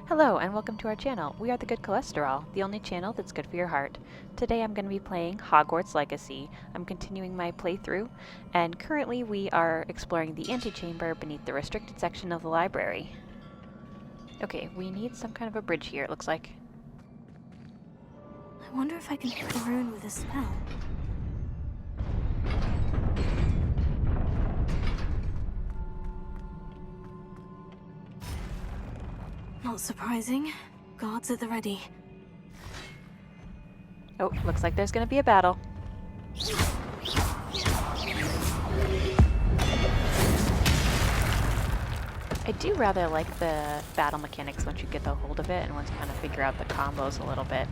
Hello and welcome to our channel. We are the Good Cholesterol, the only channel that's good for your heart. Today I'm going to be playing Hogwarts Legacy. I'm continuing my playthrough, and currently we are exploring the antechamber beneath the restricted section of the library. Okay, we need some kind of a bridge here, it looks like. I wonder if I can hit the rune with a spell. Not surprising. Guards at the ready. Oh, looks like there's going to be a battle. I do rather like the battle mechanics once you get the hold of it and once you kind of figure out the combos a little bit.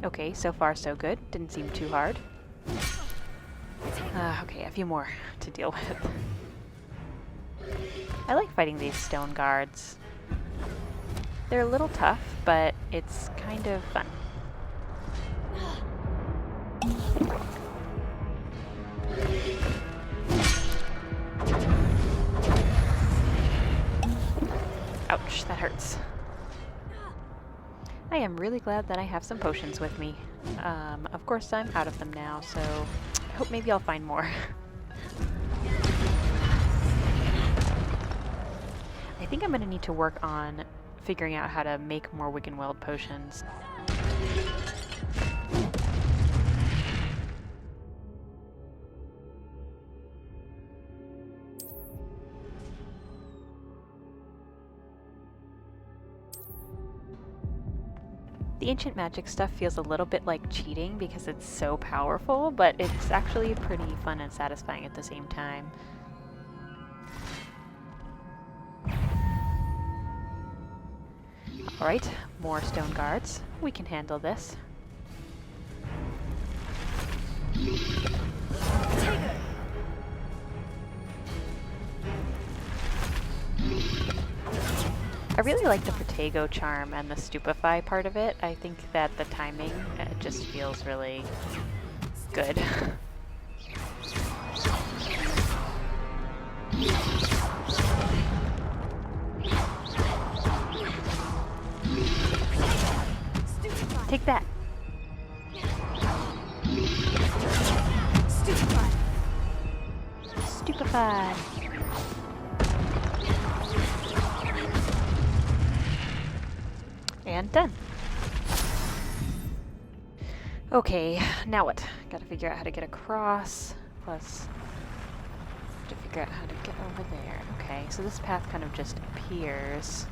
Okay, so far so good. Didn't seem too hard. Okay, a few more to deal with. I like fighting these stone guards. They're a little tough, but it's kind of fun. Ouch, that hurts. I am really glad that I have some potions with me. Of course I'm out of them now, so I hope maybe I'll find more. I think I'm going to need to work on figuring out how to make more Wiggenweld potions. The ancient magic stuff feels a little bit like cheating because it's so powerful, but it's actually pretty fun and satisfying at the same time. Alright, more stone guards. We can handle this. I really like the Protego charm and the stupefy part of it. I think that the timing just feels really good. Take that! Stupefy! Stupefy! And done. Okay, now what? Gotta figure out how to get across, plus have to figure out how to get over there. Okay, so this path kind of just appears.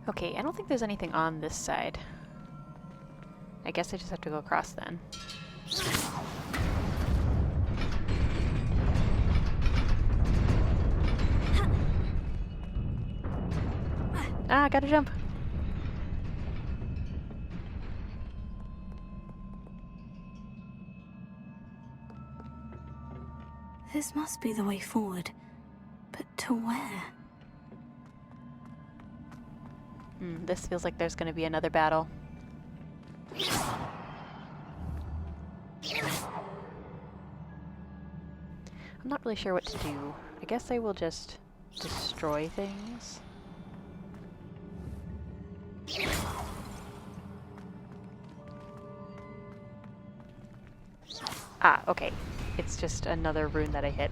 Okay, I don't think there's anything on this side. I guess I just have to go across then. Ah, gotta jump! This must be the way forward. But to where? This feels like there's gonna be another battle. I'm not really sure what to do. I guess I will just destroy things. Ah, okay. It's just another rune that I hit.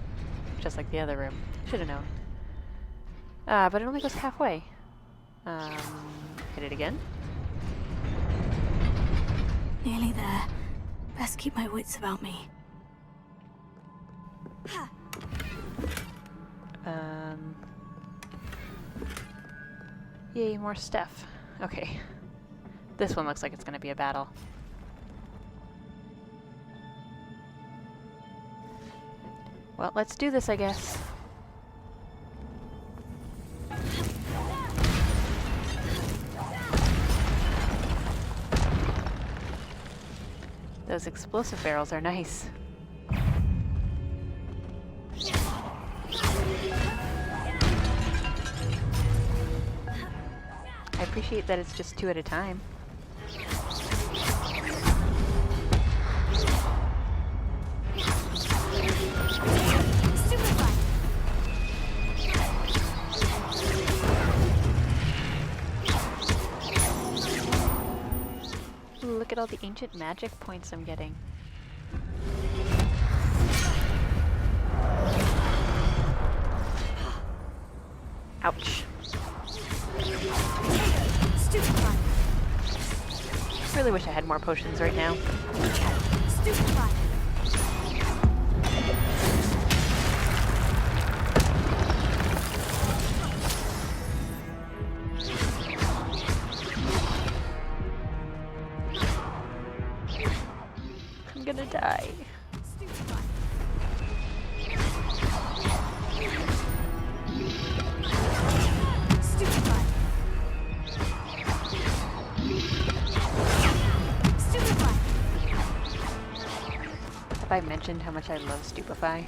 Just like the other room. Should have known. But it only goes halfway. Hit it again. Nearly there. Best keep my wits about me. Yay, more stuff. Okay. This one looks like it's gonna be a battle. Well, let's do this, I guess. Those explosive barrels are nice. appreciate that it's just 2 at a time. Ooh, look at all the ancient magic points I'm getting. Ouch. Really wish I had more potions right now. I'm gonna die. Have I mentioned how much I love Stupefy?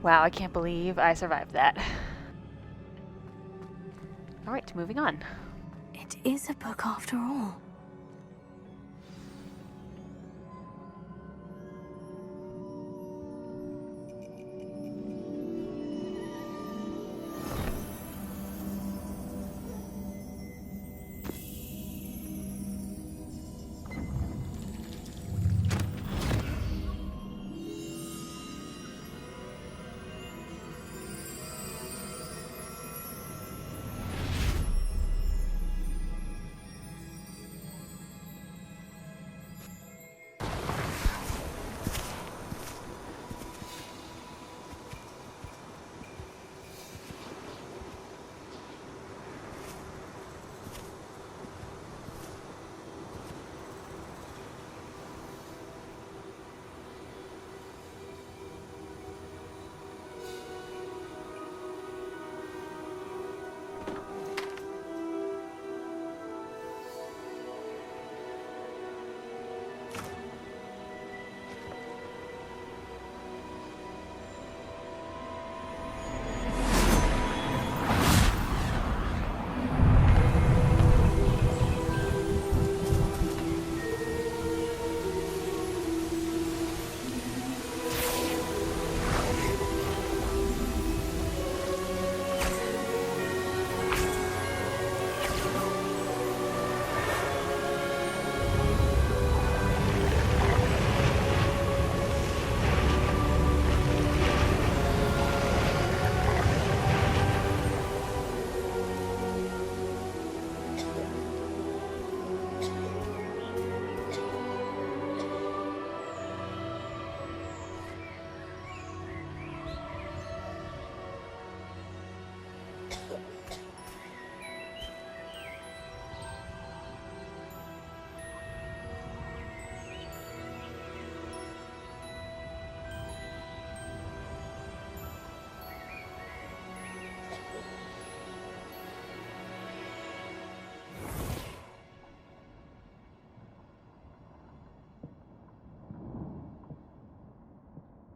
Wow, I can't believe I survived that. Alright, moving on. It is a book after all.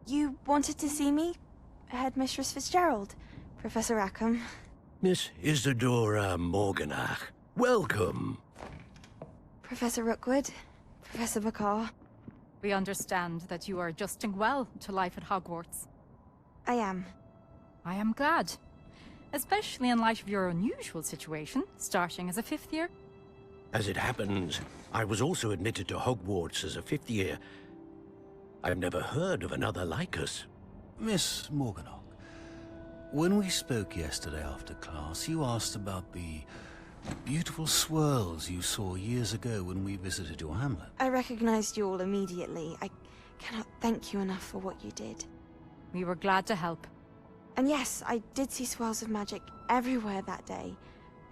You wanted to see me? Headmistress Fitzgerald, Professor Rackham. Miss Isadora Morganach, welcome. Professor Rookwood, Professor Bakar. We understand that you are adjusting well to life at Hogwarts. I am. I am glad. Especially in light of your unusual situation, starting as a 5th year. As it happens, I was also admitted to Hogwarts as a 5th year. I've never heard of another like us. Miss Morganach, when we spoke yesterday after class, you asked about the beautiful swirls you saw years ago when we visited your hamlet. I recognized you all immediately. I cannot thank you enough for what you did. We were glad to help. And yes, I did see swirls of magic everywhere that day.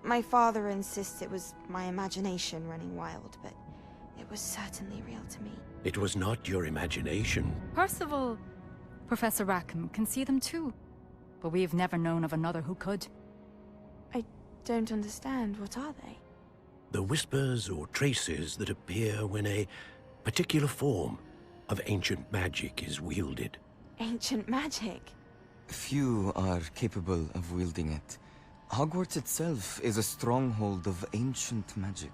My father insists it was my imagination running wild, but it was certainly real to me. It was not your imagination. Percival, Professor Rackham can see them too. But we've never known of another who could. I don't understand. What are they? The whispers or traces that appear when a particular form of ancient magic is wielded. ancient magic. Few are capable of wielding it. Hogwarts itself is a stronghold of ancient magic.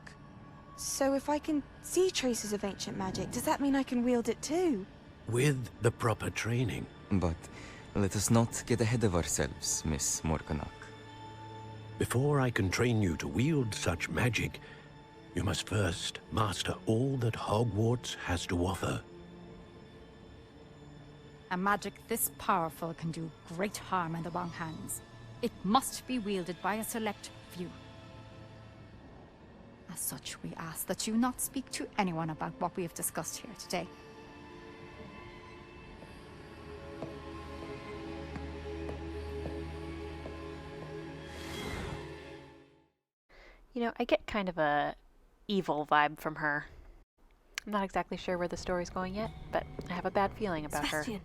So if I can see traces of ancient magic, does that mean I can wield it too? With the proper training. But let us not get ahead of ourselves, Miss Morganach. Before I can train you to wield such magic, you must first master all that Hogwarts has to offer. A magic this powerful can do great harm in the wrong hands. It must be wielded by a select few. As such, we ask that you not speak to anyone about what we have discussed here today. You know, I get kind of a evil vibe from her. I'm not exactly sure where the story's going yet, but I have a bad feeling about her. Sebastian.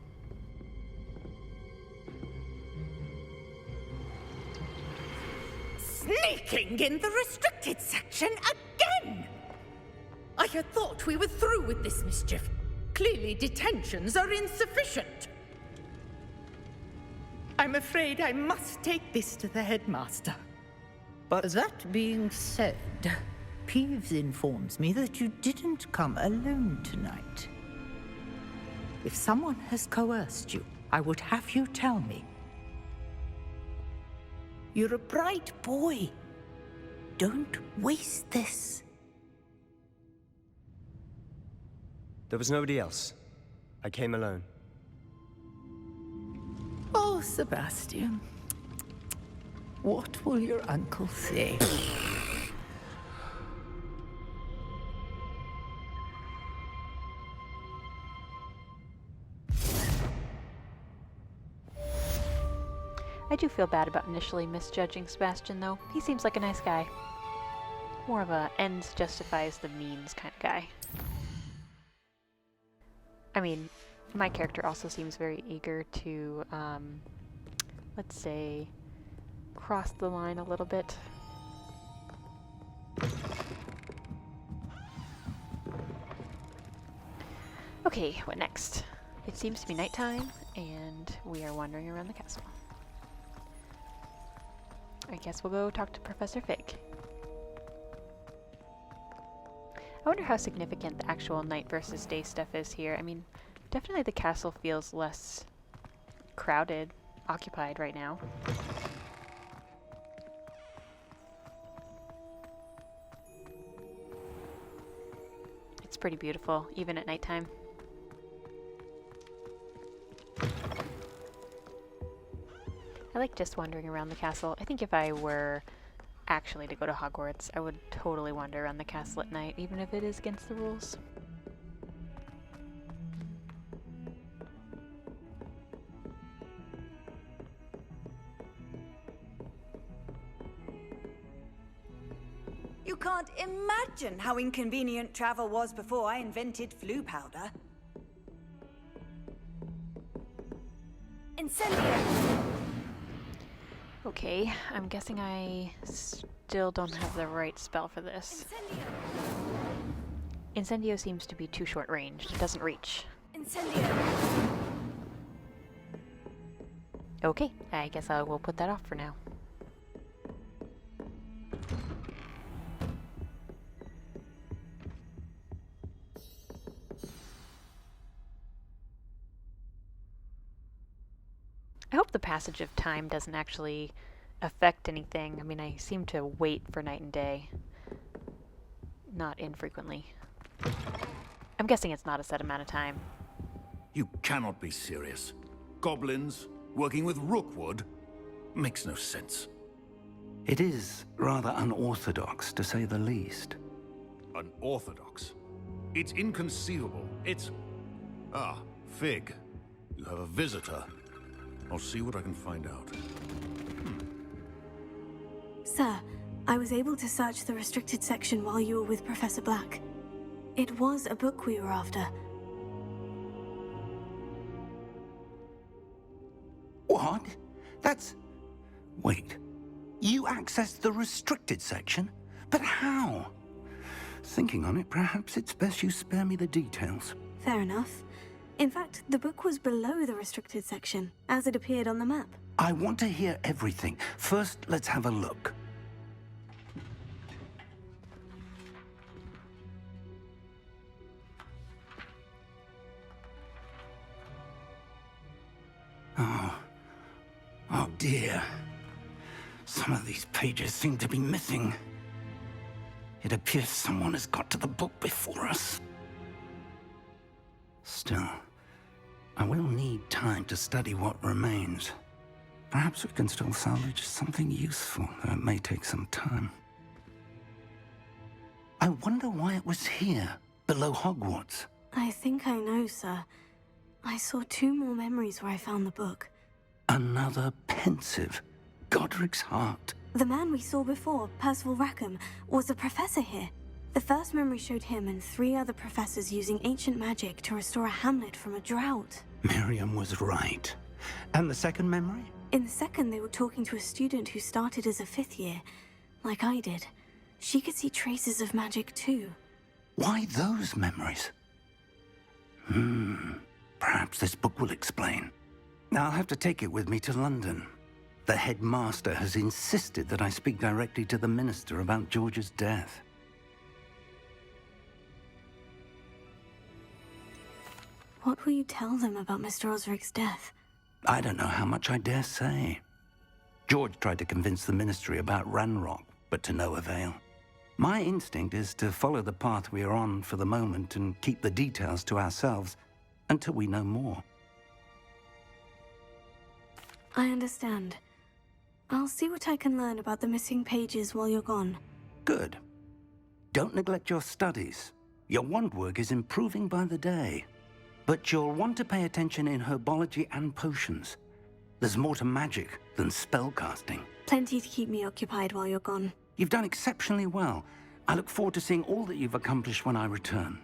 Sneaking in the restricted section again! I had thought we were through with this mischief. Clearly detentions are insufficient. I'm afraid I must take this to the headmaster. But that being said, Peeves informs me that you didn't come alone tonight. If someone has coerced you, I would have you tell me. You're a bright boy. Don't waste this. There was nobody else. I came alone. Oh, Sebastian. What will your uncle say? I do feel bad about initially misjudging Sebastian, though. He seems like a nice guy. More of a ends justifies the means kind of guy. I mean, my character also seems very eager to, let's say, cross the line a little bit. Okay, what next? It seems to be nighttime, and we are wandering around the castle. I guess we'll go talk to Professor Fig. I wonder how significant the actual night versus day stuff is here. I mean, definitely the castle feels less crowded, occupied right now. It's pretty beautiful, even at nighttime. I like just wandering around the castle. I think if I were actually to go to Hogwarts, I would totally wander around the castle at night, even if it is against the rules. You can't imagine how inconvenient travel was before I invented flu powder. Incendio! Okay, I'm guessing I still don't have the right spell for this. Incendio! Incendio seems to be too short-ranged. It doesn't reach. Incendio! Okay, I guess I will put that off for now. I hope the passage of time doesn't actually affect anything. I mean, I seem to wait for night and day. Not infrequently. I'm guessing it's not a set amount of time. You cannot be serious. Goblins working with Rookwood makes no sense. It is rather unorthodox, to say the least. Unorthodox? It's inconceivable. It's... Ah, Fig. You have a visitor. I'll see what I can find out. Sir, I was able to search the restricted section while you were with Professor Black. It was a book we were after. What? That's... Wait. You accessed the restricted section? But how? Thinking on it, perhaps it's best you spare me the details. Fair enough. In fact, the book was below the restricted section, as it appeared on the map. I want to hear everything. First, let's have a look. Oh dear. Some of these pages seem to be missing. It appears someone has got to the book before us. Still, I will need time to study what remains. Perhaps we can still salvage something useful, though it may take some time. I wonder why it was here, below Hogwarts. I think I know, sir. I saw 2 more memories where I found the book. Another pensive. Godric's heart. The man we saw before, Percival Rackham, was a professor here. The first memory showed him and 3 other professors using ancient magic to restore a hamlet from a drought. Miriam was right. And the second memory? In the second, they were talking to a student who started as a 5th year, like I did. She could see traces of magic too. Why those memories? Perhaps this book will explain. Now I'll have to take it with me to London. The headmaster has insisted that I speak directly to the minister about George's death. What will you tell them about Mr. Osric's death? I don't know how much I dare say. George tried to convince the ministry about Ranrock, but to no avail. My instinct is to follow the path we are on for the moment and keep the details to ourselves until we know more. I understand. I'll see what I can learn about the missing pages while you're gone. Good. Don't neglect your studies. Your wand work is improving by the day. But you'll want to pay attention in herbology and potions. There's more to magic than spellcasting. Plenty to keep me occupied while you're gone. You've done exceptionally well. I look forward to seeing all that you've accomplished when I return.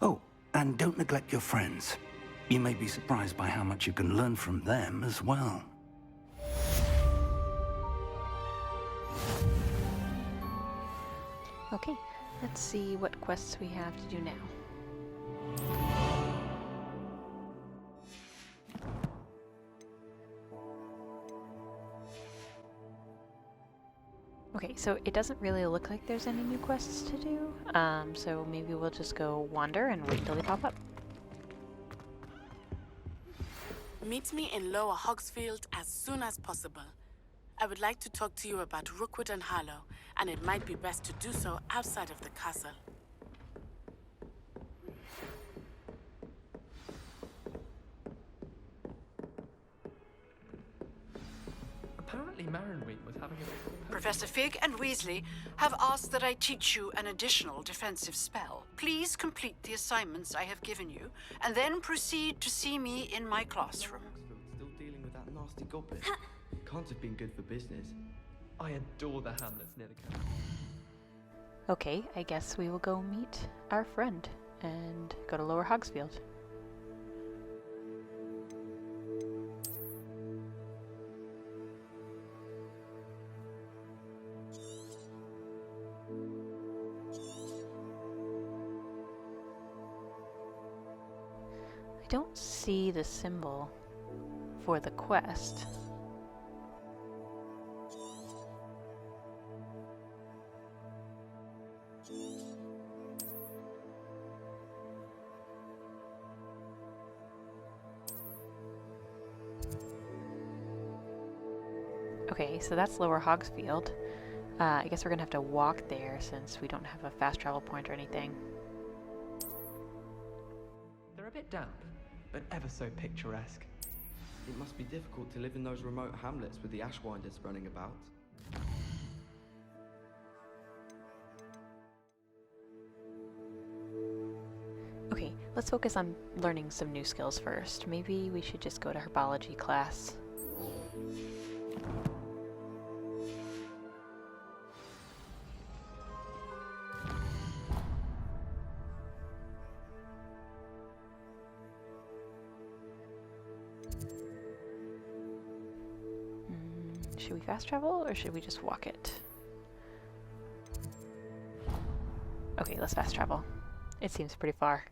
Oh, and don't neglect your friends. You may be surprised by how much you can learn from them as well. Okay, let's see what quests we have to do now. Okay, so it doesn't really look like there's any new quests to do, so maybe we'll just go wander and wait till they pop up. Meet me in Lower Hogsfield as soon as possible. I would like to talk to you about Rookwood and Harlow, and it might be best to do so outside of the castle. Apparently Marinweed was having a... Professor Fig and Weasley have asked that I teach you an additional defensive spell. Please complete the assignments I have given you, and then proceed to see me in my classroom. Still dealing with that nasty goblin. Can't have been good for business. I adore the hamlets near the castle. Okay, I guess we will go meet our friend and go to Lower Hogsfield. I don't see the symbol for the quest. Okay, so that's Lower Hogsfield. I guess we're gonna have to walk there since we don't have a fast travel point or anything. They're a bit damp, but ever so picturesque. It must be difficult to live in those remote hamlets with the Ashwinders running about. Okay, let's focus on learning some new skills first. Maybe we should just go to herbology class. Should we fast travel or should we just walk it? Okay, let's fast travel. It seems pretty far.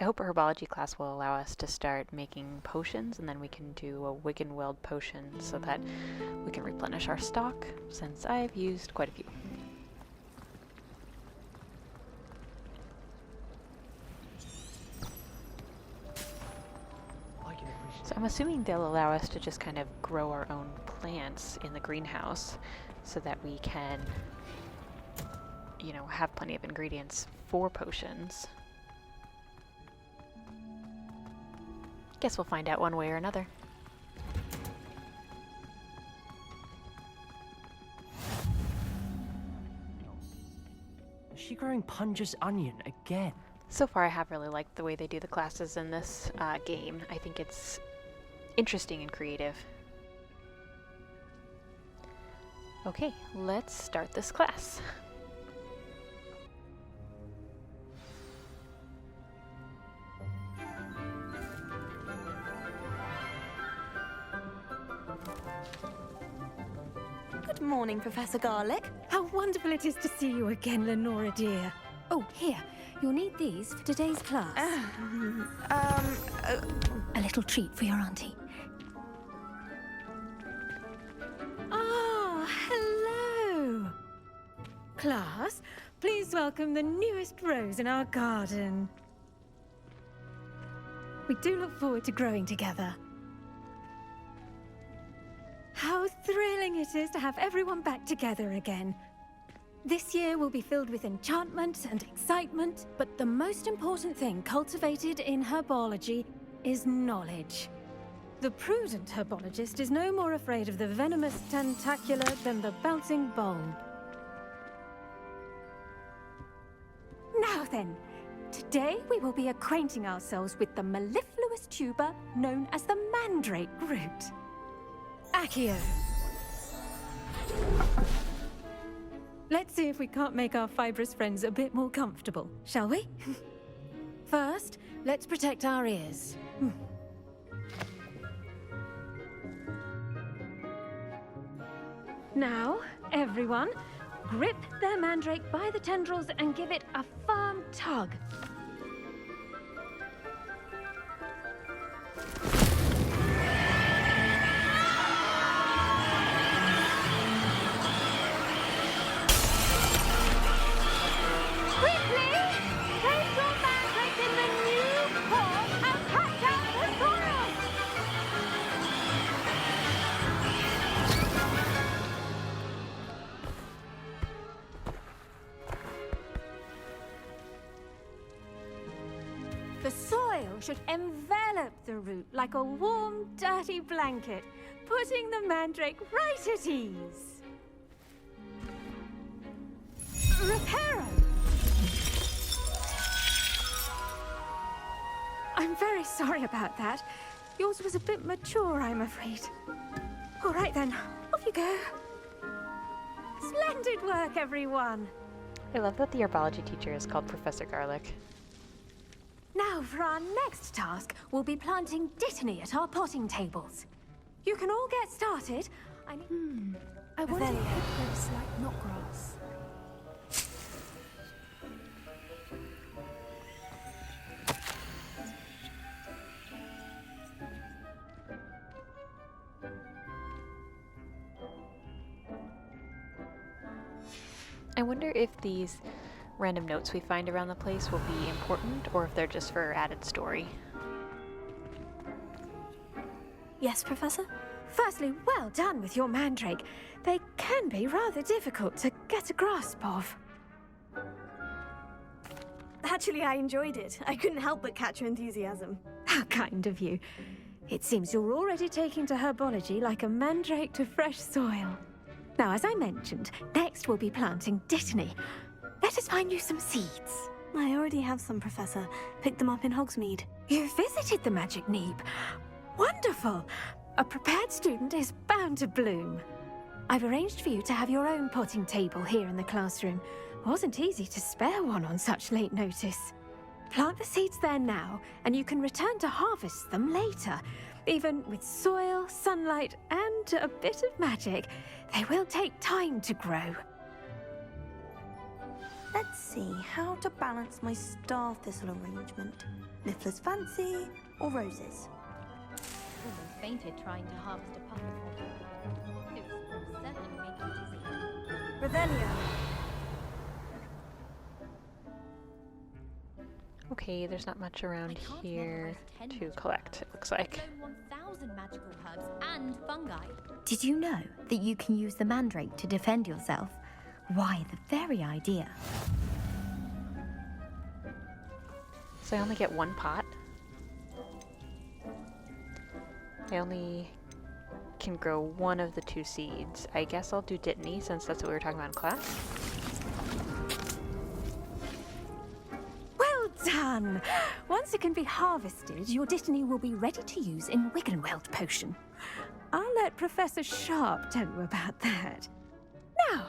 I hope herbology class will allow us to start making potions, and then we can do a Wiggenweld potion so that we can replenish our stock, since I've used quite a few. So I'm assuming they'll allow us to just kind of grow our own plants in the greenhouse so that we can, you know, have plenty of ingredients for potions. Guess we'll find out one way or another. Is she growing Punja's onion again? So far I have really liked the way they do the classes in this game. I think it's interesting and creative. Okay, let's start this class. Good morning, Professor Garlick. How wonderful it is to see you again, Lenora dear. Oh, here. You'll need these for today's class. A little treat for your auntie. Ah, hello. Class, please welcome the newest rose in our garden. We do look forward to growing together. How thrilling it is to have everyone back together again. This year will be filled with enchantment and excitement, but the most important thing cultivated in herbology is knowledge. The prudent herbologist is no more afraid of the venomous tentacula than the bouncing bulb. Now then, today we will be acquainting ourselves with the mellifluous tuber known as the mandrake root. Accio. Let's see if we can't make our fibrous friends a bit more comfortable, shall we? First, let's protect our ears. Now, everyone, grip their mandrake by the tendrils and give it a firm tug. The soil should envelop the root like a warm, dirty blanket, putting the mandrake right at ease. Reparo! I'm very sorry about that. Yours was a bit mature, I'm afraid. All right then, off you go. Splendid work, everyone. I love that the herbology teacher is called Professor Garlick. Now for our next task, we'll be planting dittany at our potting tables. You can all get started. I wonder if hippos like knotgrass. I wonder if these random notes we find around the place will be important, or if they're just for added story. Yes, Professor? Firstly, well done with your mandrake. They can be rather difficult to get a grasp of. Actually, I enjoyed it. I couldn't help but catch your enthusiasm. How kind of you. It seems you're already taking to herbology like a mandrake to fresh soil. Now, as I mentioned, next we'll be planting dittany. Let us find you some seeds. I already have some, Professor. Picked them up in Hogsmeade. You visited the Magic Neep. Wonderful! A prepared student is bound to bloom. I've arranged for you to have your own potting table here in the classroom. Wasn't easy to spare one on such late notice. Plant the seeds there now, and you can return to harvest them later. Even with soil, sunlight, and a bit of magic, they will take time to grow. Let's see how to balance my star thistle arrangement. Niffler's fancy or roses? Almost fainted trying to harvest a puff of water. Those spores certainly make you dizzy. Revelio. Okay, there's not much around here to collect, it looks like. 1,000 magical herbs and fungi. Did you know that you can use the mandrake to defend yourself? Why, the very idea. So I only get one pot. I only can grow one of the 2 seeds. I guess I'll do Dittany since that's what we were talking about in class. Well done! Once it can be harvested, your Dittany will be ready to use in Wiggenweld potion. I'll let Professor Sharp tell you about that. Now,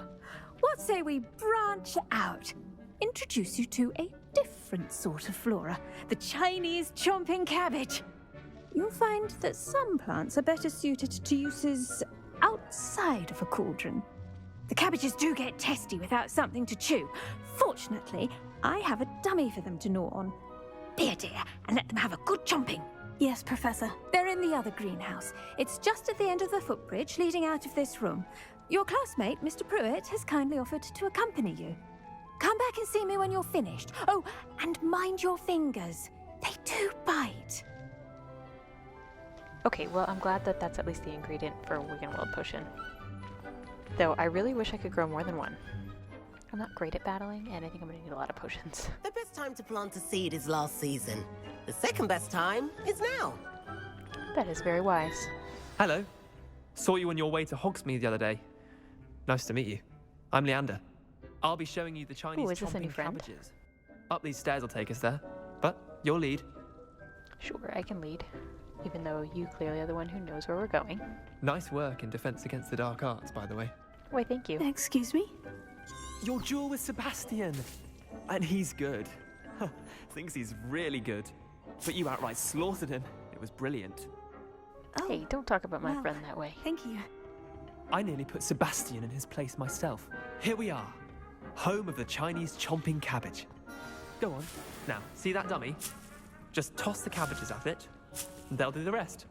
what say we branch out? Introduce you to a different sort of flora, the Chinese chomping cabbage. You'll find that some plants are better suited to uses outside of a cauldron. The cabbages do get testy without something to chew. Fortunately, I have a dummy for them to gnaw on. Be a dear and let them have a good chomping. Yes, Professor. They're in the other greenhouse. It's just at the end of the footbridge leading out of this room. Your classmate, Mr. Pruitt, has kindly offered to accompany you. Come back and see me when you're finished. Oh, and mind your fingers. They do bite. Okay, well, I'm glad that that's at least the ingredient for a Wiggenweld potion. Though I really wish I could grow more than one. I'm not great at battling, and I think I'm going to need a lot of potions. The best time to plant a seed is last season. The second best time is now. That is very wise. Hello. Saw you on your way to Hogsmeade the other day. Nice to meet you. I'm Leander. I'll be showing you the Chinese Ooh, is this a new chomping friend? cabbages. Up these stairs will take us there, but you'll lead. Sure, I can lead. Even though you clearly are the one who knows where we're going. Nice work in Defense Against the Dark Arts, by the way. Why, thank you. Excuse me? Your duel with Sebastian! And he's good. Thinks he's really good. But you outright slaughtered him. It was brilliant. Oh, hey, don't talk about my well, friend that way. Thank you. I nearly put Sebastian in his place myself. Here we are. Home of the Chinese chomping cabbage. Go on. Now, see that dummy? Just toss the cabbages at it, and they'll do the rest.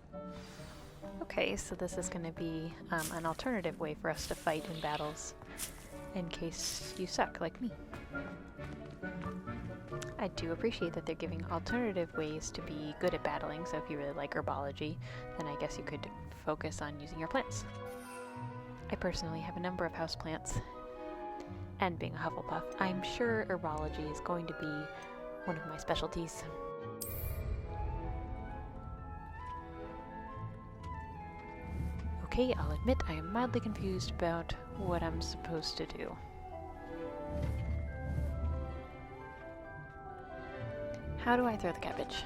Okay, so this is going to be an alternative way for us to fight in battles, in case you suck like me. I do appreciate that they're giving alternative ways to be good at battling, so if you really like herbology, then I guess you could focus on using your plants. I personally have a number of houseplants, and being a Hufflepuff, I'm sure herbology is going to be one of my specialties. Okay, I'll admit I am mildly confused about what I'm supposed to do. How do I throw the cabbage?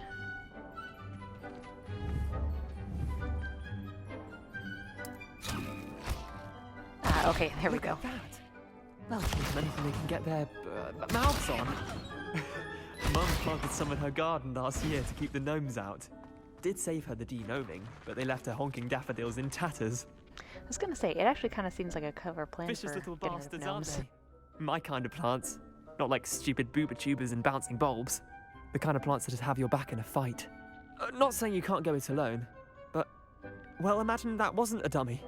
Ah, okay, there we go. Well, there's anything they can get their mouths on. Mum planted some in her garden last year to keep the gnomes out. Did save her the de-gnoming, but they left her honking daffodils in tatters. I was gonna say, it actually kind of seems like a clever plan Vicious for little getting rid of bastards, aren't gnomes. they? My kind of plants. Not like stupid booba tubers and bouncing bulbs. The kind of plants that just have your back in a fight. Not saying you can't go it alone, but... Well, imagine that wasn't a dummy.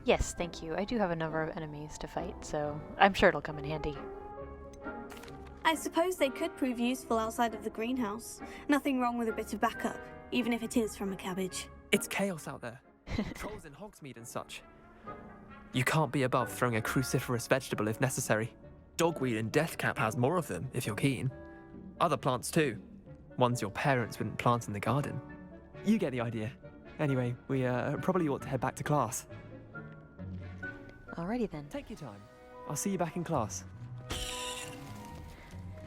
Yes, thank you. I do have a number of enemies to fight, so I'm sure it'll come in handy. I suppose they could prove useful outside of the greenhouse. Nothing wrong with a bit of backup, even if it is from a cabbage. It's chaos out there. Trolls in Hogsmeade and such. You can't be above throwing a cruciferous vegetable if necessary. Dogweed and deathcap has more of them, if you're keen. Other plants too. Ones your parents wouldn't plant in the garden. You get the idea. Anyway, we probably ought to head back to class. Alrighty then. Take your time. I'll see you back in class.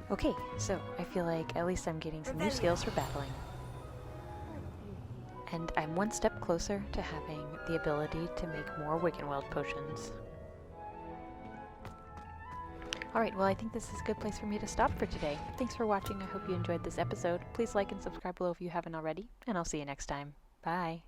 Okay, so I feel like at least I'm getting some new skills for battling. And I'm one step closer to having the ability to make more Wiggenweld potions. Alright, well I think this is a good place for me to stop for today. Thanks for watching, I hope you enjoyed this episode. Please like and subscribe below if you haven't already, and I'll see you next time. Bye!